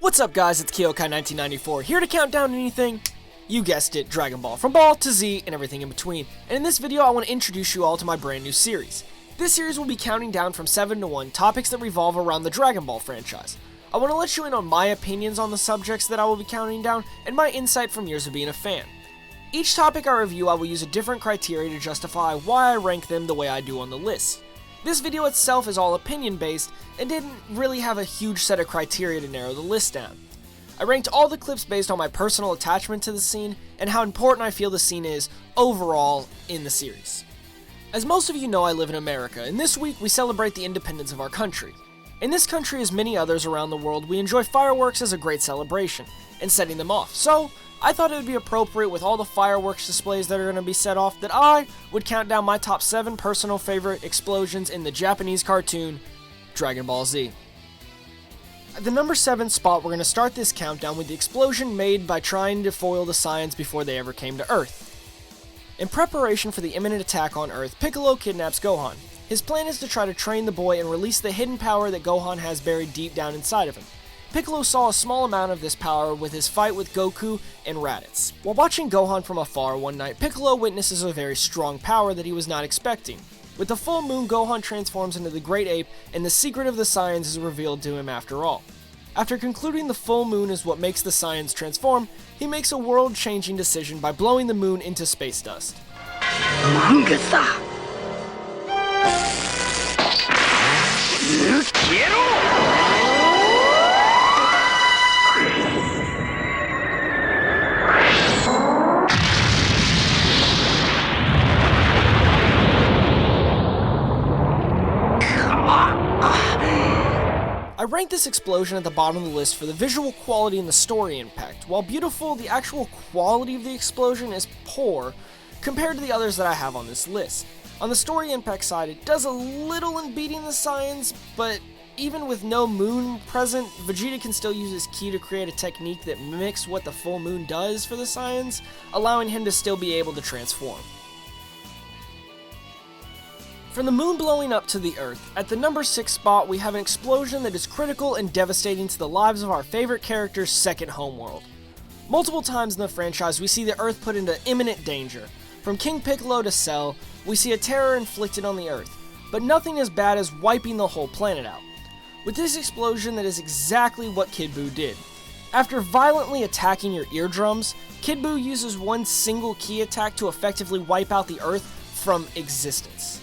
What's up guys, it's Kyokai1994, here to count down anything, you guessed it, Dragon Ball, from Ball to Z and everything in between. And in this video I want to introduce you all to my brand new series. This series will be counting down from 7 to 1 topics that revolve around the Dragon Ball franchise. I want to let you in on my opinions on the subjects that I will be counting down, and my insight from years of being a fan. Each topic I review I will use a different criteria to justify why I rank them the way I do on the list. This video itself is all opinion based and didn't really have a huge set of criteria to narrow the list down. I ranked all the clips based on my personal attachment to the scene and how important I feel the scene is overall in the series. As most of you know, I live in America, and this week we celebrate the independence of our country. In this country, as many others around the world, we enjoy fireworks as a great celebration and setting them off. So I thought it would be appropriate, with all the fireworks displays that are going to be set off, that I would count down my top 7 personal favorite explosions in the Japanese cartoon Dragon Ball Z. At the number 7 spot, we're going to start this countdown with the explosion made by trying to foil the Saiyans before they ever came to Earth. In preparation for the imminent attack on Earth, Piccolo kidnaps Gohan. His plan is to try to train the boy and release the hidden power that Gohan has buried deep down inside of him. Piccolo saw a small amount of this power with his fight with Goku and Raditz. While watching Gohan from afar one night, Piccolo witnesses a very strong power that he was not expecting. With the full moon, Gohan transforms into the Great Ape, and the secret of the Saiyans is revealed to him after all. After concluding the full moon is what makes the Saiyans transform, he makes a world-changing decision by blowing the moon into space dust. I ranked this explosion at the bottom of the list for the visual quality and the story impact. While beautiful, the actual quality of the explosion is poor compared to the others that I have on this list. On the story impact side, it does a little in beating the Saiyans, but even with no moon present, Vegeta can still use his ki to create a technique that mimics what the full moon does for the Saiyans, allowing him to still be able to transform. From the moon blowing up to the Earth, at the number 6 spot we have an explosion that is critical and devastating to the lives of our favorite character's second homeworld. Multiple times in the franchise we see the Earth put into imminent danger. From King Piccolo to Cell, we see a terror inflicted on the Earth, but nothing as bad as wiping the whole planet out. With this explosion, that is exactly what Kid Buu did. After violently attacking your eardrums, Kid Buu uses one single ki attack to effectively wipe out the Earth from existence.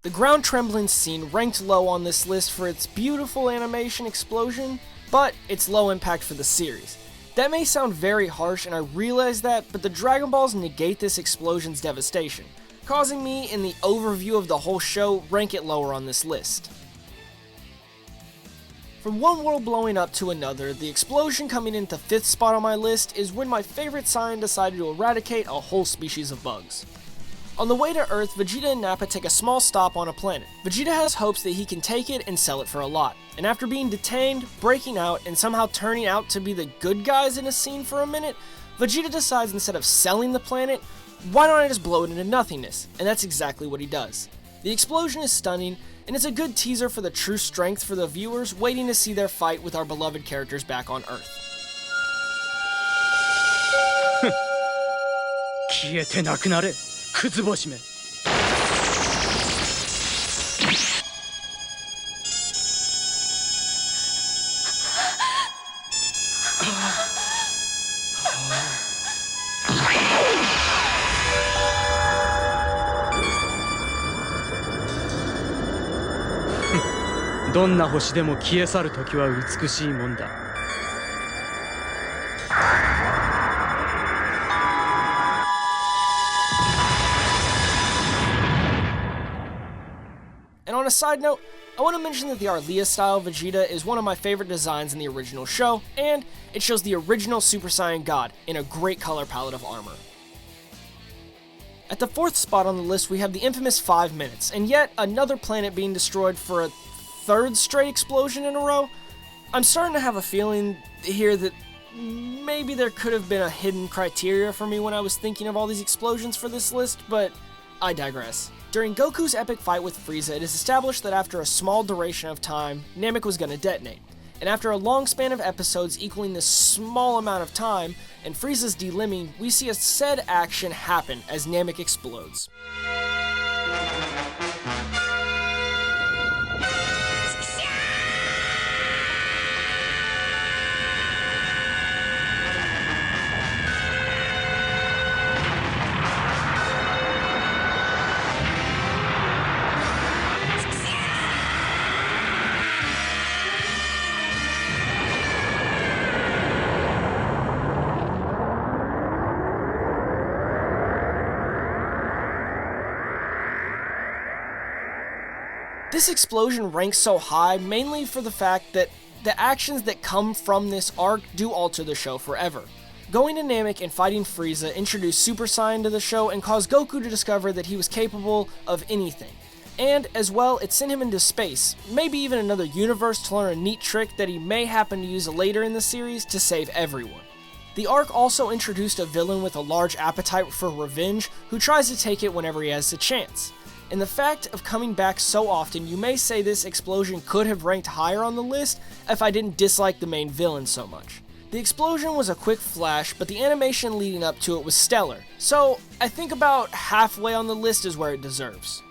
The ground trembling scene ranked low on this list for its beautiful animation explosion, but it's low impact for the series. That may sound very harsh, and I realize that, but the Dragon Balls negate this explosion's devastation, causing me, in the overview of the whole show, rank it lower on this list. From one world blowing up to another, the explosion coming into 5th spot on my list is when my favorite Saiyan decided to eradicate a whole species of bugs. On the way to Earth, Vegeta and Nappa take a small stop on a planet. Vegeta has hopes that he can take it and sell it for a lot, and after being detained, breaking out, and somehow turning out to be the good guys in a scene for a minute, Vegeta decides instead of selling the planet, why don't I just blow it into nothingness? And that's exactly what he does. The explosion is stunning, and it's a good teaser for the true strength for the viewers waiting to see their fight with our beloved characters back on Earth. 消えてなくなれ、クズ星め。どんな星でも消え去る時は美しいもんだ。And on a side note, I want to mention that the Arlia style Vegeta is one of my favorite designs in the original show, and it shows the original Super Saiyan God in a great color palette of armor. At the 4th spot on the list, we have the infamous 5 minutes, and yet another planet being destroyed for a 3rd straight explosion in a row. I'm starting to have a feeling here that maybe there could have been a hidden criteria for me when I was thinking of all these explosions for this list, but I digress. During Goku's epic fight with Frieza, it is established that after a small duration of time, Namek was going to detonate. And after a long span of episodes equaling this small amount of time, and Frieza's delimbing, we see a said action happen as Namek explodes. This explosion ranks so high mainly for the fact that the actions that come from this arc do alter the show forever. Going to Namek and fighting Frieza introduced Super Saiyan to the show and caused Goku to discover that he was capable of anything. And, as well, it sent him into space, maybe even another universe, to learn a neat trick that he may happen to use later in the series to save everyone. The arc also introduced a villain with a large appetite for revenge who tries to take it whenever he has the chance. And the fact of coming back so often, you may say this explosion could have ranked higher on the list if I didn't dislike the main villain so much. The explosion was a quick flash, but the animation leading up to it was stellar, so I think about halfway on the list is where it deserves.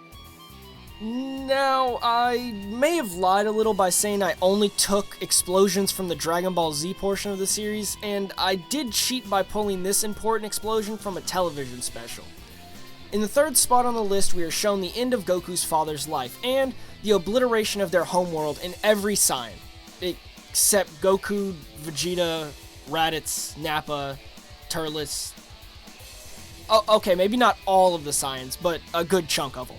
Now, I may have lied a little by saying I only took explosions from the Dragon Ball Z portion of the series, and I did cheat by pulling this important explosion from a television special. In the third spot on the list, we are shown the end of Goku's father's life, and the obliteration of their homeworld in every sign, except Goku, Vegeta, Raditz, Nappa, Turles. Oh, okay, maybe not all of the signs, but a good chunk of them.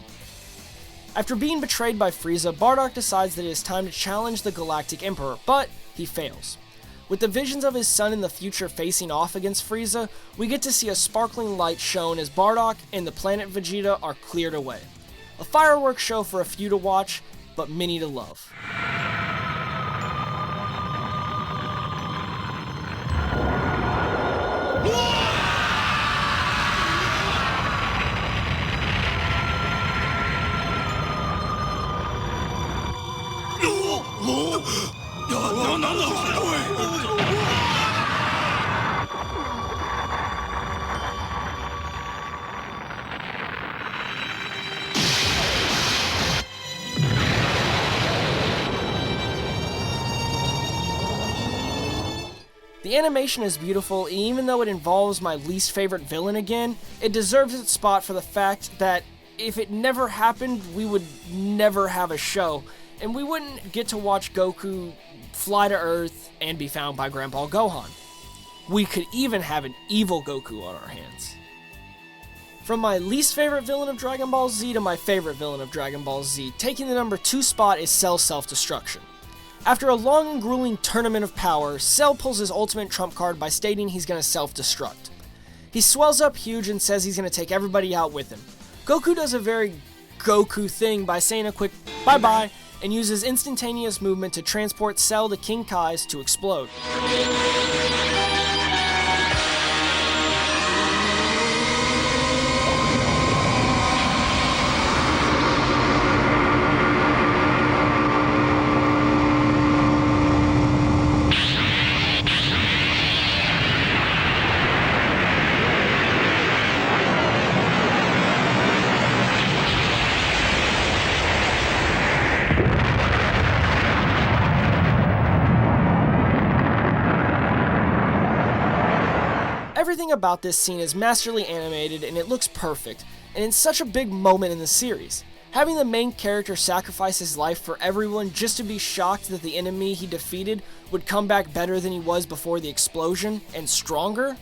After being betrayed by Frieza, Bardock decides that it is time to challenge the Galactic Emperor, but he fails. With the visions of his son in the future facing off against Frieza, we get to see a sparkling light shown as Bardock and the planet Vegeta are cleared away. A fireworks show for a few to watch, but many to love. The animation is beautiful, and even though it involves my least favorite villain again, it deserves its spot for the fact that if it never happened, we would never have a show, and we wouldn't get to watch Goku fly to Earth and be found by Grandpa Gohan. We could even have an evil Goku on our hands. From my least favorite villain of Dragon Ball Z to my favorite villain of Dragon Ball Z, taking the number 2 spot is Cell's Self-Destruction. After a long and grueling tournament of power, Cell pulls his ultimate trump card by stating he's going to self-destruct. He swells up huge and says he's going to take everybody out with him. Goku does a very Goku thing by saying a quick bye-bye and uses instantaneous movement to transport Cell to King Kai's to explode. Everything about this scene is masterly animated and it looks perfect, and it's such a big moment in the series. Having the main character sacrifice his life for everyone just to be shocked that the enemy he defeated would come back better than he was before the explosion, and stronger.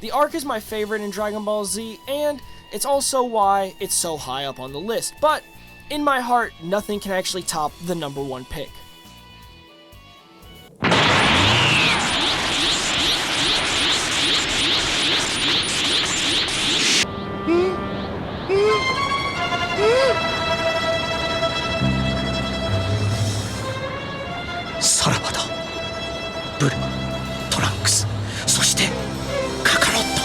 The arc is my favorite in Dragon Ball Z, and it's also why it's so high up on the list, but in my heart, nothing can actually top the number 1 pick. トランクス、そしてカカロット。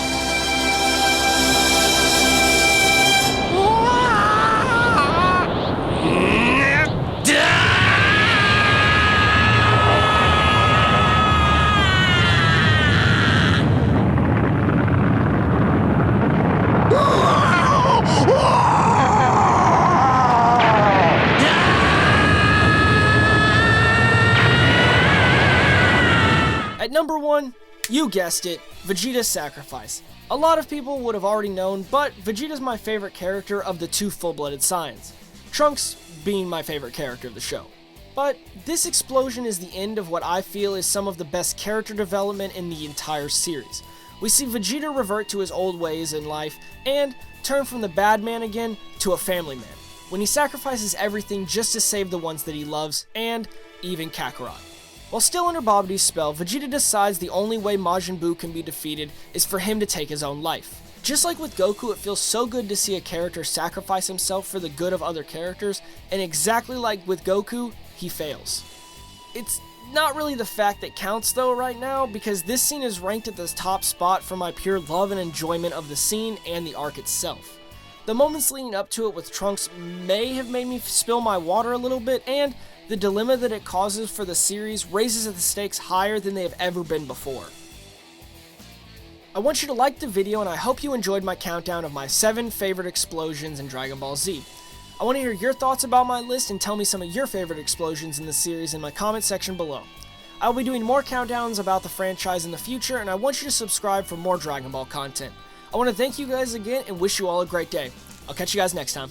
At number 1, you guessed it, Vegeta Sacrifice. A lot of people would have already known, but Vegeta's my favorite character of the 2 full-blooded Saiyans, Trunks being my favorite character of the show. But this explosion is the end of what I feel is some of the best character development in the entire series. We see Vegeta revert to his old ways in life and turn from the bad man again to a family man, when he sacrifices everything just to save the ones that he loves, and even Kakarot. While still under Babidi's spell, Vegeta decides the only way Majin Buu can be defeated is for him to take his own life. Just like with Goku, it feels so good to see a character sacrifice himself for the good of other characters, and exactly like with Goku, he fails. It's not really the fact that counts though right now, because this scene is ranked at the top spot for my pure love and enjoyment of the scene and the arc itself. The moments leading up to it with Trunks may have made me spill my water a little bit, and the dilemma that it causes for the series raises the stakes higher than they have ever been before. I want you to like the video, and I hope you enjoyed my countdown of my 7 favorite explosions in Dragon Ball Z. I want to hear your thoughts about my list and tell me some of your favorite explosions in the series in my comment section below. I will be doing more countdowns about the franchise in the future, and I want you to subscribe for more Dragon Ball content. I want to thank you guys again and wish you all a great day. I'll catch you guys next time.